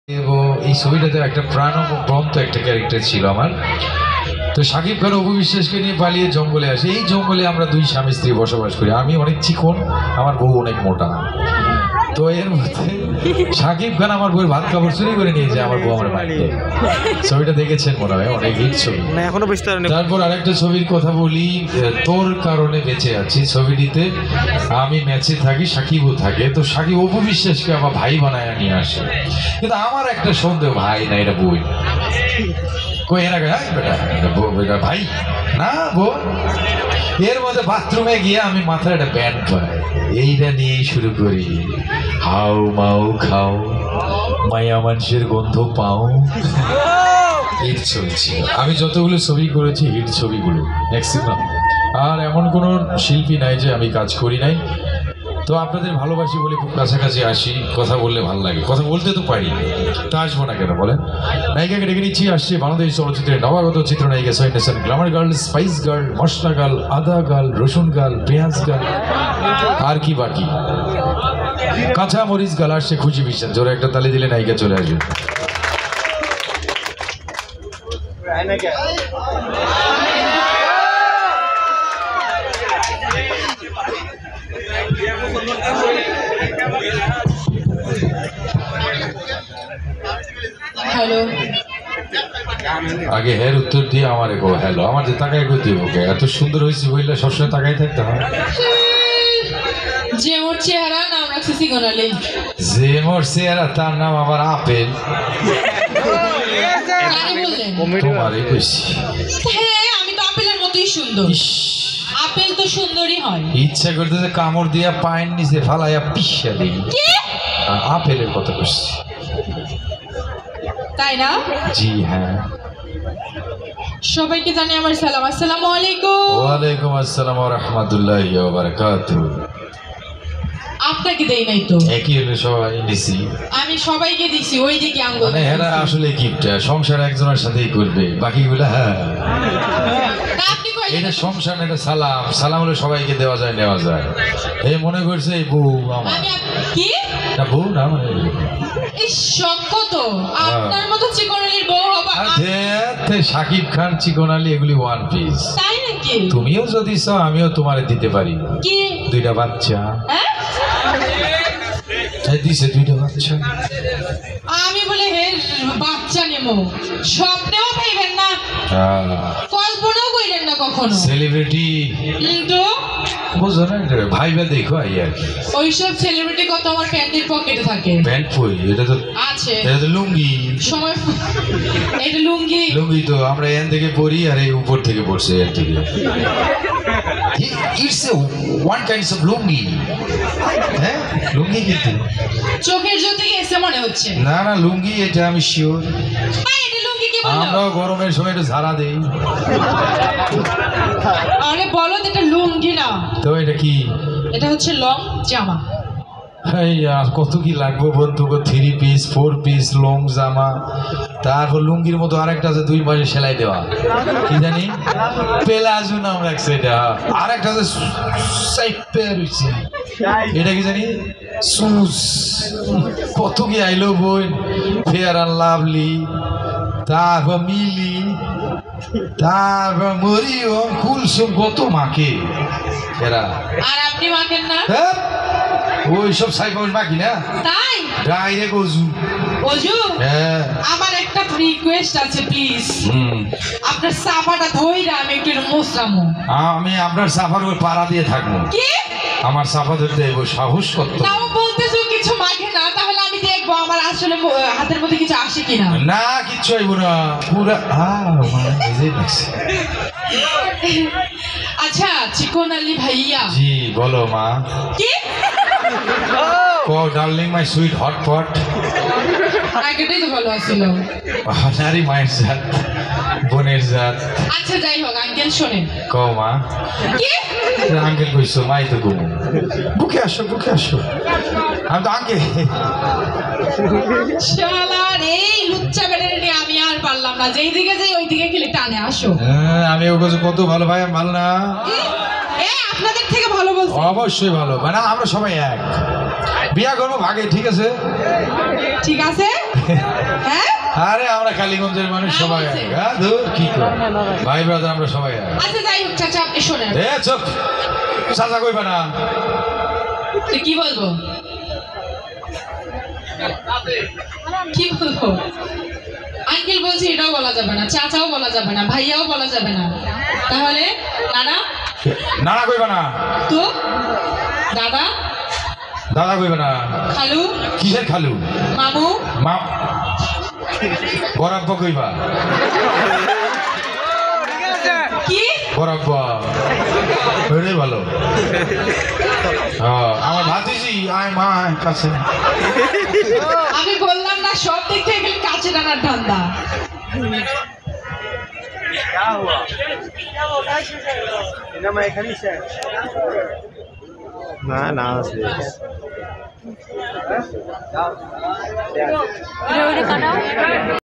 এই ছবিটাতে একটা প্রাণবন্ত একটা ক্যারেক্টার ছিল আমার। তো শাকিব খান অপু বিশ্বাসকে নিয়ে পালিয়ে জঙ্গলে আসে। এই জঙ্গলে আমরা দুই স্বামী স্ত্রী বসবাস করি। আমি অনেক চিকন, আমার বউ অনেক মোটা। তো এর মধ্যে শাকিব খান আমার বউয়ের ভাত কাপড় চুরি করে নিয়ে যায়, আমার বউ আমার বাড়িতে। ছবিটা দেখেছেন মনে হয়, অনেক হিট ছবি। তারপর আরেকটা ছবির কথা বলি, তোর কারণে বেঁচে আছি। ছবিটিতে আমি ম্যাচে থাকি, শাকিবও থাকে। তো শাকিব অপু বিশ্বাসকে আমার ভাই বানায় নিয়ে আসে, কিন্তু আমার একটা সন্দেহ, ভাই না এটা বই। কই এর আগে বেটা ভাই না বোন। এর মধ্যে বাথরুমে গিয়ে আমি মাথায় একটা ব্যান্ড পাই, এইটা নিয়েই শুরু করি, হাউ মাউ খাও মায়া মানুষের গন্ধ পাও। হিট ছবি ছিল। আমি যতগুলো ছবি করেছি হিট ছবিগুলো ম্যাক্সিমাম। আর এমন কোনো শিল্পী নাই যে আমি কাজ করি নাই। তো আপনাদের ভালোবাসি বলে খুব কাছাকাছি আসি, কথা বললে ভালো লাগে। কথা বলতে তো পারি, তা আসবো না কেন বলেন। নায়িকাকে ডেকে নিচ্ছি, আসছে বাংলাদেশ চলচ্চিত্রের নবাগত চিত্রনায়িকা সোয়েন্ডেসন, গ্ল্যামার গার্ল, স্পাইস গার্ল, মশলা গার্ল, আদা গার্ল, রসুন গার্ল, পেঁয়াজ গার্ল, আর কি বাকি কাঁচা মরিচ গাল আসছে খুশি বিশ্বাস। জোরে একটা তালি দিলে নায়িকা চলে আসবে। হ্যালো, আগে হের উত্তর দিয়ে আমার গো হ্যালো। আমার যে তাকায় গো দিব, এত সুন্দর হয়েছে বললে সবসময় তাকাই থাকতে হয়। যে মোর চেহারা নাম রাখছে সিগনালি। যে মোর চেহারা তার নাম আবার আপেল। কারে বললেন? তোমারই কইছি। হ্যাঁ, আমি তো আপেলের মতোই সুন্দর। আপেল তো সুন্দরই হয়। ইচ্ছা করতেছে কামড় দিয়া পায়ের নিচে ফালাইয়া পিষা দিই। কি? আপেলের কথা কইছি। তাই না? জি হ্যাঁ। সবাইকে জানি আমার সালাম। আসসালামু আলাইকুম। ওয়ালাইকুম আসসালাম ওয়া রাহমাতুল্লাহি ওয়া বারাকাতুহু। আপনাকে দেই নাই তো। একই হলো সবাই দিছি। আমি সবাইকে দিছি, ওই দিকে আঙ্গুল। মানে এরা আসলে গিফটটা সংসার একজনের সাথেই করবে, বাকিগুলা হ্যাঁ। আপনি কই? এটা সংসার, এটা সালাম। সালাম হলে সবাইকে দেওয়া যায়, নেওয়া যায়। এই মনে করছে এই বউ আমার। আমি কি? না বউ না, মানে এই শখ তো আপনার মতো চিকনের বউ হবা। শাকিব খান, চিকন আলী, এগুলি ওয়ান পিস। তাই নাকি? তুমিও যদি চাও আমিও তোমারে দিতে পারি। কি? দুইটা বাচ্চা। হ্যাঁ, দিছে দুইটা বাচ্চা। আমি বলে হে বাচ্চা নেবো, স্বপ্নেও পাইবেন না, কল্পনাও কইলেন না কখনো। সেলিব্রিটি তো বুঝো না, ভাইবা দেখো আই আর কি। ওইসব সেলিব্রিটি কত আমার প্যান্টের পকেটে থাকে। প্যান্ট কই? এটা তো আছে, এটা তো লুঙ্গি। সময় এটা লুঙ্গি। লুঙ্গি তো আমরা এখান থেকে পরি, আর এই উপর থেকে পড়ছে এর থেকে। ইটস ওয়ান কাইন্ডস অফ লুঙ্গি। হ্যাঁ লুঙ্গি, কিন্তু চোখের জ্যোতি এসে মনে হচ্ছে। না না লুঙ্গি, এটা আমি শিওর। এটা লুঙ্গি কি বললো? আমরা গরমের সময় একটু ঝাড়া দেই। আরে বলো, এটা লুঙ্গি না তো এটা কি? এটা হচ্ছে লং জামা। আর কত কি লাগবে বন্ধু, 3 পিস 4 পিস লং জামা। তারপর লুঙ্গির মতো আরেকটা আছে 2 মাসে সেলাই দেওয়া, কি জানি পেলাজু নাম রাখছে এটা। আরেকটা আছে এটা কি জানি সুস। কত কি আইলো বোন, ফেয়ার অ্যান্ড লাভলি, তারপর মিলি, তারপর মরিয়ম, কুলসুম, কত মাকে এরা। আর আপনি মাখেন না? ওই সব সাইপাউস বাকি না, তাই ডাইরেক্ট অজু। ওজু, হ্যাঁ আমার একটা রিকোয়েস্ট আছে প্লিজ। আপনার সাফাটা ধইরা আমি একটু মোছরামু। আমি আপনার সাফার ওই পাড়া দিয়ে থাকবো। কি? আমার সাফা ধরতে ওই সাহস করতো তাও বলতেছো কিছু মাখে না, তাহলে আমি দেখবো আমার আসলে হাতের মধ্যে কিছু আসে কিনা। না, কিচ্ছু হইব না, পুরা নিজেই লাগছে। আচ্ছা চিকন আলী ভাইয়া। জি বলো মা। কি? Darling my sweet hotpot. আগেটাই তো ভালো আছিল। নারী মায়ের জাত, বোনের জাত। আচ্ছা যাই হোক, আঙ্কেল শোনেন। কও মা। কি? আঙ্কেল কইছো, মাই তো ঘুমো। বুকে আসো, বুকে আসো। আমি তো আঙ্কেল। শালার এই লুচ্চা বেড়ে নিয়ে আমি আর পারলাম না, যেই দিকে যাই ওই দিকে খেলে টানে আসো। আমি ও কাছে কত ভালো ভাই, ভালো না? আপনাদের থেকে ভালো বলছি। অবশ্যই ভালো, মানে আমরা সবাই এক। বিয়া করবো ভাগে, ঠিক আছে? ঠিক আছে। হ্যাঁ আরে আমরা কালীগঞ্জের মানুষ সবাই এক। ধুর, কি করে ভাই ব্রাদার আমরা সবাই এক। আচ্ছা যাই হোক চাচা আপনি শোনেন এ চুপ, চাচা কইবা না। তো কি বলবো কি বলবো আঙ্কেল বলছি এটাও বলা যাবে না, চাচাও বলা যাবে না, ভাইয়াও বলা যাবে না, তাহলে নানা নানা কইবা না, তো দাদা দাদা কইবা না। খালু কিসের খালু? মামু মা বরাব্বা কইবা। কি বরাব্বা ওইটাই ভালো। আমার ভাতিজি আয় মা আয় কাছে। আমি বললাম না সব দিক থেকে খালি কাছে টানার ধান্দা। না না আছে